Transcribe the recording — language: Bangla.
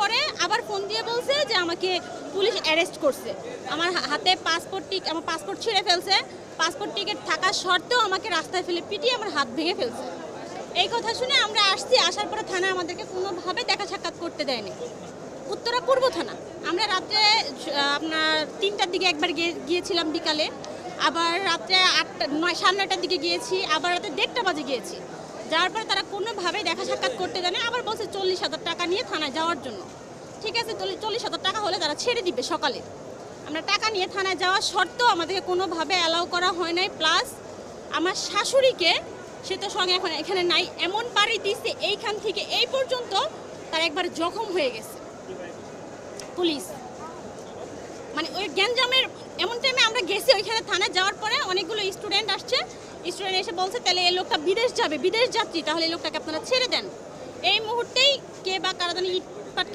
পরে আবার ফোন দিয়ে বলছে যে আমাকে পুলিশ অ্যারেস্ট করছে। আমার হাতে আমার পাসপোর্ট ছিঁড়ে ফেলছে, পাসপোর্ট টিকিট থাকা সত্ত্বেও আমাকে রাস্তায় ফেলে পিটিয়ে আমার হাত ভেঙে ফেলছে। এই কথা শুনে আমরা আসার পরে থানা আমাদেরকে কোনোভাবে দেখা সাক্ষাৎ করতে দেয়নি। উত্তরা পূর্ব থানা। আমরা রাত্রে আপনার 3টার দিকে একবার গিয়েছিলাম বিকালে, আবার রাত্রে 9:30টার দিকে গিয়েছি, আবার রাতে 1:30টা বাজে গিয়েছি। যাওয়ার পরে তারা কোনোভাবেই দেখা সাক্ষাৎ করতে দেয়নি। আবার বলছে 40,000 টাকা নিয়ে থানায় যাওয়ার জন্য। ঠিক আছে, 40,000 টাকা হলে তারা ছেড়ে দিবে সকালে। আমরা টাকা নিয়ে থানায় যাওয়া সত্ত্বেও আমাদেরকে কোনোভাবে অ্যালাউ করা হয় নাই। প্লাস আমার শাশুড়িকে, সে তো সঙ্গে এখন এখানে নাই, এমন বাড়ি দিচ্ছে এইখান থেকে এই পর্যন্ত তার একবার জখম হয়ে গেছে পুলিশ। মানে ওই গ্যাঞ্জামের এমন টাইমে আমরা গেছি ওইখানে থানায় যাওয়ার পরে অনেকগুলো স্টুডেন্ট আসছে, স্টুডেন্ট এসে বলছে তাহলে এই লোকটা বিদেশ যাবে, বিদেশ যাত্রী, তাহলে এই লোকটাকে আপনারা ছেড়ে দেন। এই মুহূর্তেই কে বা কারা জানি ইট পাটকেল